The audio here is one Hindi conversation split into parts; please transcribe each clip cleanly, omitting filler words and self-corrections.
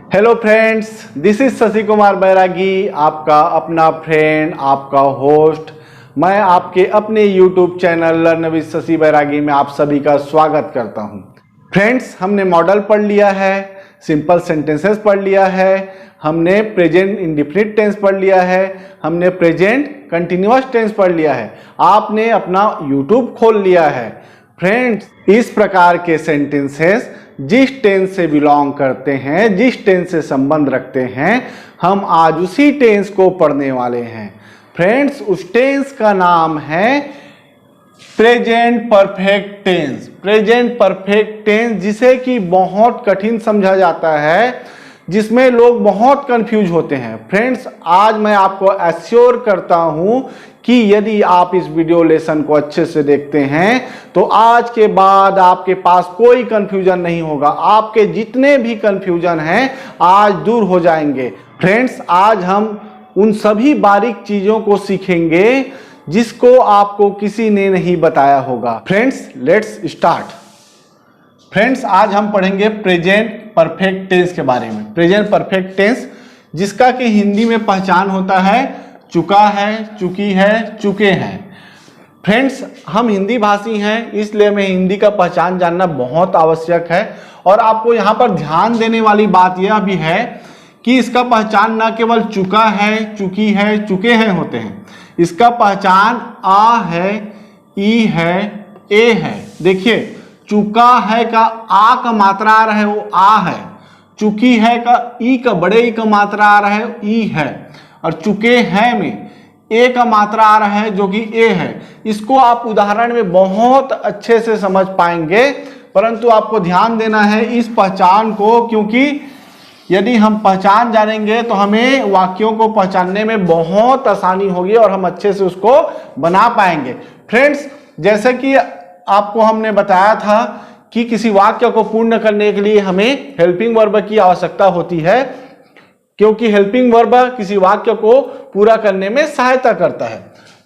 Hello friends, this is Shashi Kumar Bairagi, आपका अपना फ्रेंड, आपका होस्ट। मैं आपके अपने YouTube channel learn with Shashi Bairagi में आप सभी का स्वागत करता हूं। फ्रेंड्स, हमने मॉडल पढ़ लिया है, सिंपल सेंटेंसेस पढ़ लिया है, हमने प्रेजेंट इंडेफिनिट टेंस पढ़ लिया है, हमने प्रेजेंट कंटिन्यूअस टेंस पढ़ लिया है। आपने अपना यूट्यूब खोल लिया है। फ्रेंड्स, इस प्रकार के सेंटेंसेस जिस टेंस से बिलोंग करते हैं, जिस टेंस से संबंध रखते हैं, हम आज उसी टेंस को पढ़ने वाले हैं। फ्रेंड्स, उस टेंस का नाम है present perfect tense. Present perfect tense जिसे कि बहुत कठिन समझा जाता है, जिसमें लोग बहुत कंफ्यूज होते हैं। फ्रेंड्स, आज मैं आपको एश्योर करता हूं कि यदि आप इस वीडियो लेसन को अच्छे से देखते हैं तो आज के बाद आपके पास कोई कंफ्यूजन नहीं होगा। आपके जितने भी कंफ्यूजन हैं आज दूर हो जाएंगे। फ्रेंड्स, आज हम उन सभी बारीक चीजों को सीखेंगे जिसको आपको किसी ने नहीं बताया होगा। Friends, let's start. फ्रेंड्स, आज हम पढ़ेंगे प्रेजेंट परफेक्ट टेंस के बारे में। प्रेजेंट परफेक्ट टेंस जिसका कि हिंदी में पहचान होता है चुका है, चुकी है, चुके हैं। फ्रेंड्स, हम हिंदी भाषी हैं, इसलिए हमें हिंदी का पहचान जानना बहुत आवश्यक है। और आपको यहाँ पर ध्यान देने वाली बात यह भी है कि इसका पहचान न केवल चुका है, चुकी है, चुके हैं होते हैं, इसका पहचान आ है, ई है, ए है। देखिए, चुका है का आ का मात्रा आ रहा है वो आ है, चुकी है का ई का बड़े ई का मात्रा आ रहा है ई है, और चुके हैं में ए का मात्रा आ रहा है जो कि ए है। इसको आप उदाहरण में बहुत अच्छे से समझ पाएंगे, परंतु आपको ध्यान देना है इस पहचान को, क्योंकि यदि हम पहचान जानेंगे तो हमें वाक्यों को पहचानने में बहुत आसानी होगी और हम अच्छे से उसको बना पाएंगे। फ्रेंड्स, जैसे कि आपको हमने बताया था कि किसी वाक्य को पूर्ण करने के लिए हमें हेल्पिंग वर्ब की आवश्यकता होती है, क्योंकि हेल्पिंग वर्ब किसी वाक्य को पूरा करने में सहायता करता है।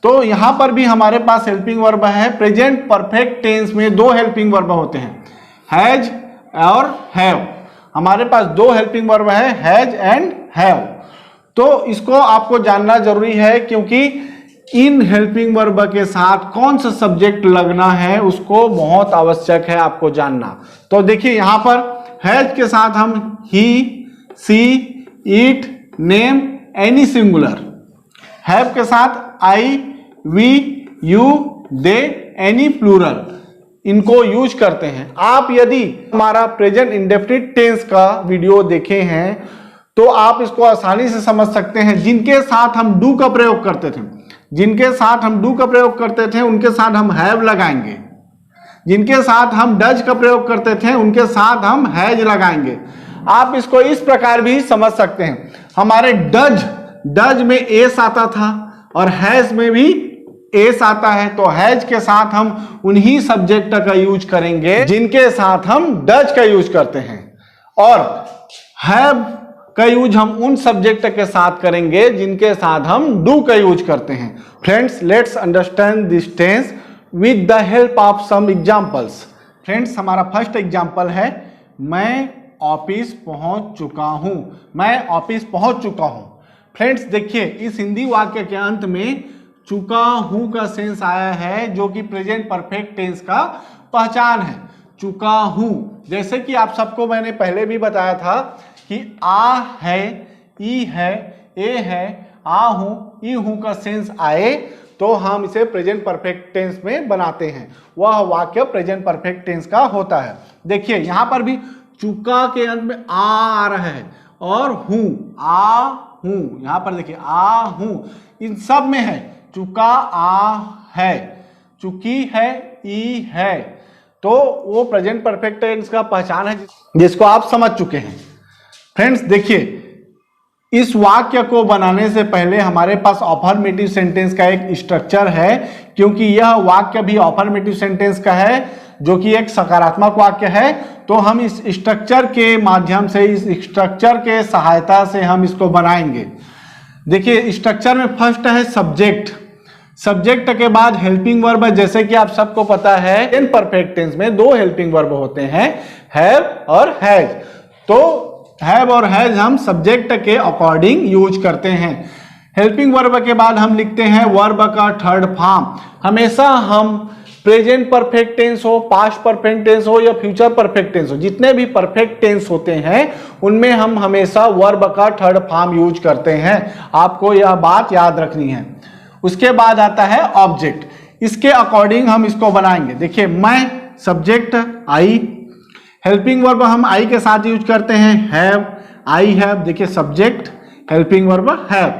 तो यहां पर भी हमारे पास हेल्पिंग वर्ब है। प्रेजेंट परफेक्ट टेंस में दो हेल्पिंग वर्ब होते हैं, हैज और हैव। हमारे पास दो हेल्पिंग वर्ब है, हैज एंड हैव। तो इसको आपको जानना जरूरी है, क्योंकि इन हेल्पिंग वर्ब के साथ कौन सा सब्जेक्ट लगना है उसको बहुत आवश्यक है आपको जानना। तो देखिए, यहां पर हैज के साथ हम he, she, it, name, any singular. Have के साथ I, we, you, they, any plural, इनको यूज करते हैं। आप यदि हमारा प्रेजेंट इंडेफिनिट टेंस का वीडियो देखे हैं तो आप इसको आसानी से समझ सकते हैं। जिनके साथ हम डू का प्रयोग करते थे, जिनके साथ हम डू का प्रयोग करते थे उनके साथ हम हैव लगाएंगे, जिनके साथ हम डज का प्रयोग करते थे उनके साथ हम हैज लगाएंगे। आप इसको इस प्रकार भी समझ सकते हैं, हमारे डज में एस आता था और हैज में भी एस आता है, तो हैज के साथ हम उन्हीं सब्जेक्ट का यूज करेंगे जिनके साथ हम डज का यूज करते हैं, और हैव का यूज हम उन सब्जेक्ट के साथ करेंगे जिनके साथ हम डू का यूज करते हैं। Friends, let's understand this tense with the help of some examples. Friends, हमारा फर्स्ट एग्जांपल है, मैं ऑफिस पहुंच चुका हूं। मैं ऑफिस पहुंच चुका हूं। फ्रेंड्स, देखिए, इस हिंदी वाक्य के अंत में चुका हूं का सेंस आया है, जो कि प्रेजेंट परफेक्ट टेंस का पहचान है। चुका हूं, जैसे कि आप सबको मैंने पहले भी बताया था कि आ है, ई है, ए है, आ हूं, ई हूं का सेंस आए तो हम इसे प्रेजेंट परफेक्ट टेंस में बनाते हैं। वह वाक्य प्रेजेंट परफेक्ट टेंस का होता है। देखिए, यहां पर भी चुका के अंत में आ रहा है और हूं, आ हूं, यहां पर देखिए आ हूं, इन सब में है चुका, आ है, चुकी है, ई है, तो वो प्रेजेंट परफेक्ट टेंस का पहचान है जिसको आप समझ चुके हैं। फ्रेंड्स, देखिए, इस वाक्य को बनाने से पहले हमारे पास अफर्मेटिव सेंटेंस का एक स्ट्रक्चर है, क्योंकि यह वाक्य भी अफर्मेटिव सेंटेंस का है जो कि एक सकारात्मक वाक्य है। तो हम इस स्ट्रक्चर के माध्यम से, इस स्ट्रक्चर के सहायता से हम इसको बनाएंगे। देखिए, स्ट्रक्चर में फर्स्ट है सब्जेक्ट। सब्जेक्ट के बाद हेल्पिंग वर्ब, जैसे कि आप सबको पता है इन परफेक्ट टेंस में दो हेल्पिंग वर्ब होते हैं, हैव और हैज। तो हैव और हैज हम सब्जेक्ट के अकॉर्डिंग यूज करते हैं। हेल्पिंग वर्ब के बाद हम लिखते हैं वर्ब का थर्ड फॉर्म। हमेशा हम प्रेजेंट परफेक्ट टेंस हो, पास्ट परफेक्ट टेंस हो या फ्यूचर परफेक्ट टेंस हो, जितने भी परफेक्ट टेंस होते हैं उनमें हम हमेशा वर्ब का थर्ड फॉर्म यूज करते हैं। आपको यह बात याद रखनी है। उसके बाद आता है ऑब्जेक्ट। इसके अकॉर्डिंग हम इसको बनाएंगे। देखिए, मैं सब्जेक्ट आई, हेल्पिंग वर्ब हम आई के साथ यूज करते हैं हैव, आई हैव। देखिए, सब्जेक्ट हेल्पिंग वर्ब हैव।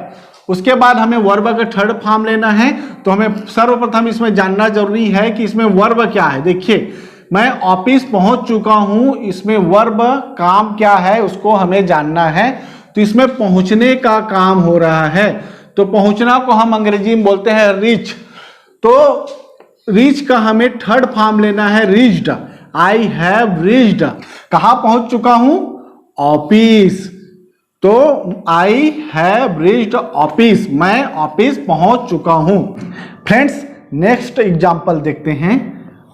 उसके बाद हमें वर्ब का थर्ड फॉर्म लेना है, तो हमें सर्वप्रथम इसमें जानना जरूरी है कि इसमें वर्ब क्या है। देखिए, मैं ऑफिस पहुंच चुका हूं, इसमें वर्ब काम क्या है उसको हमें जानना है। तो इसमें पहुंचने का काम हो रहा है, तो पहुंचना को हम अंग्रेजी में बोलते हैं रीच। तो रीच का हमें थर्ड फॉर्म लेना है रीच्ड। I have reached. कहां पहुंच चुका हूं? ऑफिस। तो आई हैव रीच्ड ऑफिस, मैं ऑफिस पहुंच चुका हूं। फ्रेंड्स, नेक्स्ट एग्जाम्पल देखते हैं।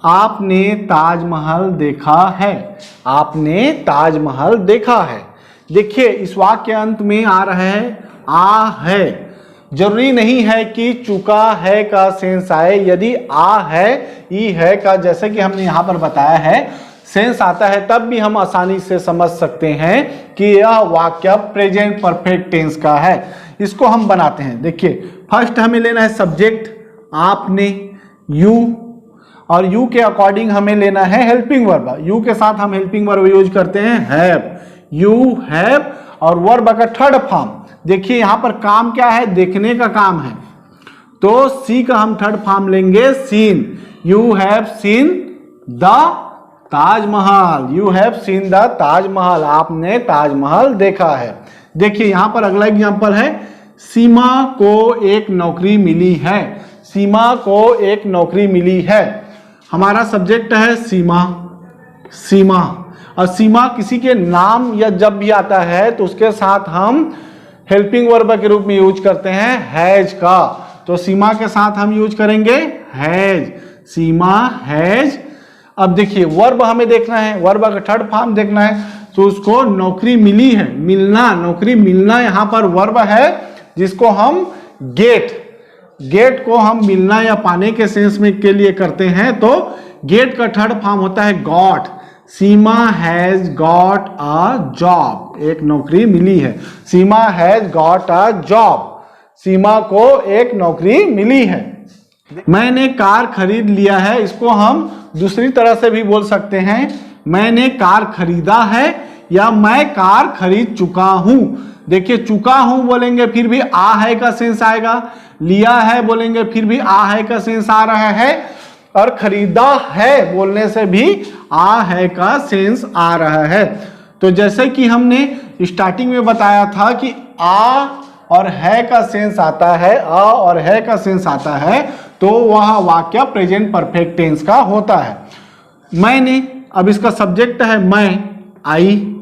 आपने ताजमहल देखा है। आपने ताजमहल देखा है। देखिए, इस वाक्य अंत में आ रहा है आ है। जरूरी नहीं है कि चुका है का सेंस आए। यदि आ है, ई है का, जैसे कि हमने यहां पर बताया है, सेंस आता है, तब भी हम आसानी से समझ सकते हैं कि यह वाक्य प्रेजेंट परफेक्ट टेंस का है। इसको हम बनाते हैं। देखिए, फर्स्ट हमें लेना है सब्जेक्ट आपने, यू, और यू के अकॉर्डिंग हमें लेना है हेल्पिंग वर्ब। यू के साथ हम हेल्पिंग वर्ब यूज करते हैं हैव, यू हैव, और वर्ब का थर्ड फॉर्म। देखिए, यहां पर काम क्या है? देखने का काम है, तो सी का हम थर्ड फॉर्म लेंगे seen. You have seen the Taj Mahal. You have seen the Taj Mahal. आपने ताजमहल देखा है। देखिए, यहां पर अगला एग्जांपल है, सीमा को एक नौकरी मिली है। सीमा को एक नौकरी मिली है। हमारा सब्जेक्ट है सीमा, सीमा, और सीमा किसी के नाम या जब भी आता है तो उसके साथ हम हेल्पिंग वर्ब के रूप में यूज करते हैं हैज का। तो सीमा के साथ हम यूज करेंगे हैज, सीमा हैज। अब देखिए, वर्ब हमें देखना है, वर्ब का थर्ड फॉर्म देखना है, तो उसको नौकरी मिली है, मिलना, नौकरी मिलना यहां पर वर्ब है, जिसको हम गेट, गेट को हम मिलना या पाने के सेंस में के लिए करते हैं। तो गेट का थर्ड फॉर्म होता है got. Seema has got a job. एक नौकरी मिली है। सीमा हैज गॉट अ जॉब। सीमा को एक नौकरी मिली है। मैंने कार खरीद लिया है। इसको हम दूसरी तरह से भी बोल सकते हैं, मैंने कार खरीदा है या मैं कार खरीद चुका हूं। देखिए, चुका हूं बोलेंगे फिर भी आ है का सेंस आएगा, लिया है बोलेंगे फिर भी आ है का सेंस आ रहा है, और खरीदा है बोलने से भी आ है का सेंस आ रहा है। तो जैसे कि हमने स्टार्टिंग में बताया था कि आ और है का सेंस आता है, आ और है का सेंस आता है, तो वह वाक्य प्रेजेंट परफेक्ट टेंस का होता है। मैंने, अब इसका सब्जेक्ट है मैं, आई,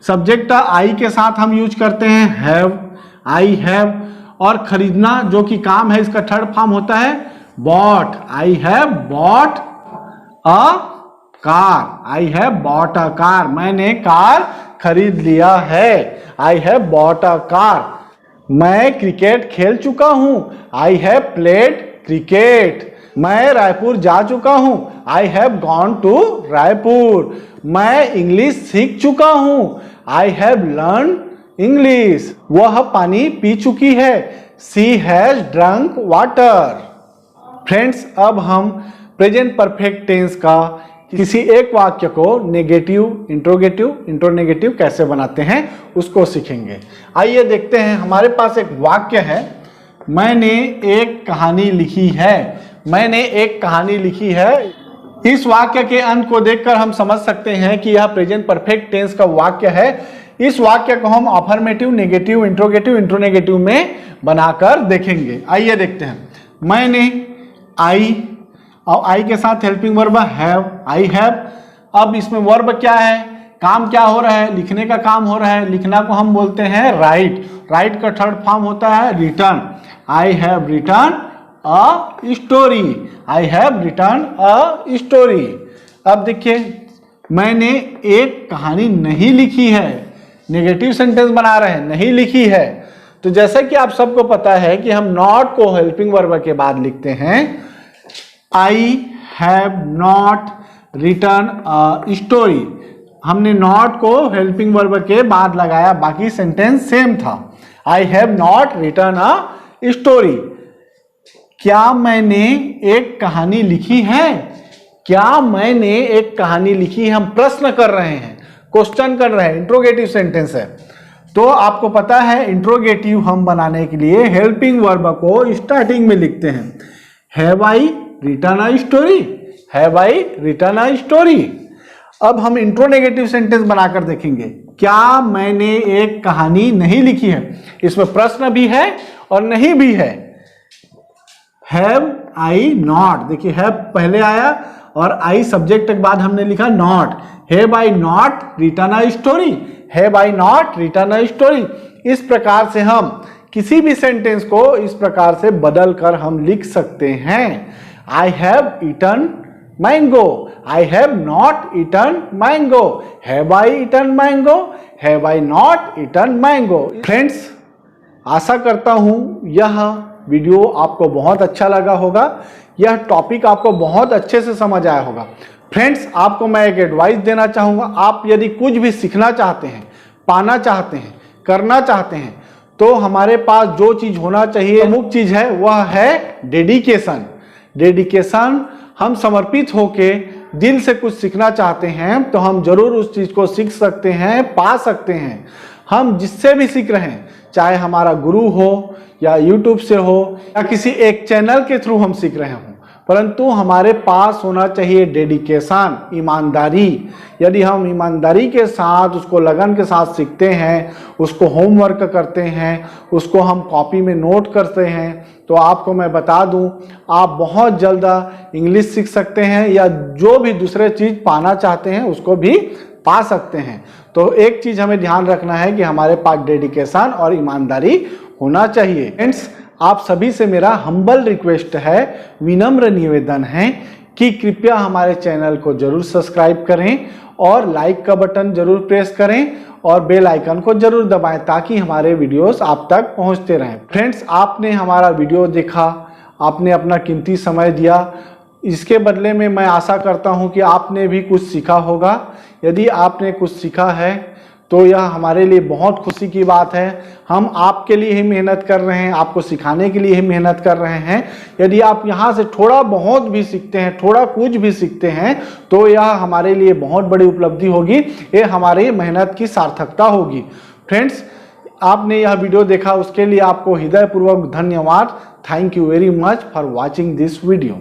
सब्जेक्ट आई के साथ हम यूज करते हैं हैव, आई हैव, और खरीदना जो कि काम है इसका थर्ड फॉर्म होता है bought. I have bought a car. I have bought a car. मैंने कार खरीद लिया है। I have bought a car. मैं क्रिकेट खेल चुका हूं। I have played cricket. मैं रायपुर जा चुका हूं। I have gone to Raipur. मैं इंग्लिश सीख चुका हूं। I have learn English. वह पानी पी चुकी है। She has drunk water. Friends, अब हम प्रेजेंट परफेक्ट टेंस का किसी एक वाक्य को नेगेटिव, इंट्रोगेटिव, इंट्रोनेगेटिव कैसे बनाते हैं उसको सीखेंगे। आइए देखते हैं। हमारे पास एक वाक्य है, मैंने एक कहानी लिखी है। मैंने एक कहानी लिखी है। इस वाक्य के अंत को देखकर हम समझ सकते हैं कि यह प्रेजेंट परफेक्ट टेंस का वाक्य है। इस वाक्य को हम अफर्मेटिव, नेगेटिव, इंट्रोगेटिव, इंट्रोनेगेटिव में बनाकर देखेंगे। आइए देखते हैं। मैंने, आई, और आई के साथ helping verb have, I have. अब इसमें वर्ब क्या है? काम क्या हो रहा है? लिखने का काम हो रहा है। लिखना को हम बोलते हैं राइट। राइट का थर्ड फॉर्म होता है return. I have return a story. I have return a story. अब देखिए, मैंने एक कहानी नहीं लिखी है। नेगेटिव सेंटेंस बना रहे हैं, नहीं लिखी है। तो जैसा कि आप सबको पता है कि हम नॉट को हेल्पिंग वर्ब के बाद लिखते हैं, I have not written a story. हमने नॉट को हेल्पिंग वर्ब के बाद लगाया, बाकी सेंटेंस सेम था। I have not written a story. क्या मैंने एक कहानी लिखी है? क्या मैंने एक कहानी लिखी है? हम प्रश्न कर रहे हैं, क्वेश्चन कर रहे हैं, इंट्रोगेटिव सेंटेंस है। तो आपको पता है इंट्रोगेटिव हम बनाने के लिए हेल्पिंग वर्ब को स्टार्टिंग में लिखते हैं। Have I written a story? Have I written a story? अब हम इंट्रोनेगेटिव सेंटेंस बनाकर देखेंगे। क्या मैंने एक कहानी नहीं लिखी है? इसमें प्रश्न भी है और नहीं भी है। हैव आई नॉट, देखिए हैव पहले आया और आई सब्जेक्ट के बाद हमने लिखा not. Have I not written a story? Have I not written a story? इस प्रकार से हम किसी भी सेंटेंस को इस प्रकार से बदल कर हम लिख सकते हैं। I have eaten mango, I have not eaten mango, have I eaten mango, have I not eaten mango. Friends, आशा करता हूं यह वीडियो आपको बहुत अच्छा लगा होगा, यह टॉपिक आपको बहुत अच्छे से समझ आया होगा। फ्रेंड्स, आपको मैं एक एडवाइस देना चाहूँगा। आप यदि कुछ भी सीखना चाहते हैं, पाना चाहते हैं, करना चाहते हैं, तो हमारे पास जो चीज़ होना चाहिए, प्रमुख चीज़ है, वह है डेडिकेशन। डेडिकेशन, हम समर्पित होके दिल से कुछ सीखना चाहते हैं तो हम जरूर उस चीज़ को सीख सकते हैं, पा सकते हैं। हम जिससे भी सीख रहे हैं, चाहे हमारा गुरु हो या यूट्यूब से हो या किसी एक चैनल के थ्रू हम सीख रहे हों, परंतु हमारे पास होना चाहिए डेडिकेशन, ईमानदारी। यदि हम ईमानदारी के साथ उसको लगन के साथ सीखते हैं, उसको होमवर्क करते हैं, उसको हम कॉपी में नोट करते हैं, तो आपको मैं बता दूं, आप बहुत जल्द इंग्लिश सीख सकते हैं या जो भी दूसरे चीज़ पाना चाहते हैं उसको भी पा सकते हैं। तो एक चीज़ हमें ध्यान रखना है कि हमारे पास डेडिकेशन और ईमानदारी होना चाहिए। फ्रेंड्स, आप सभी से मेरा हम्बल रिक्वेस्ट है, विनम्र निवेदन है कि कृपया हमारे चैनल को जरूर सब्सक्राइब करें और लाइक का बटन जरूर प्रेस करें और बेल आइकन को जरूर दबाएं ताकि हमारे वीडियोस आप तक पहुंचते रहें। फ्रेंड्स, आपने हमारा वीडियो देखा, आपने अपना कीमती समय दिया, इसके बदले में मैं आशा करता हूं कि आपने भी कुछ सीखा होगा। यदि आपने कुछ सीखा है तो यह हमारे लिए बहुत खुशी की बात है। हम आपके लिए ही मेहनत कर रहे हैं, आपको सिखाने के लिए ही मेहनत कर रहे हैं। यदि आप यहाँ से थोड़ा बहुत भी सीखते हैं, थोड़ा कुछ भी सीखते हैं, तो यह हमारे लिए बहुत बड़ी उपलब्धि होगी, ये हमारी मेहनत की सार्थकता होगी। फ्रेंड्स, आपने यह वीडियो देखा उसके लिए आपको हृदयपूर्वक धन्यवाद। Thank you very much for watching this video.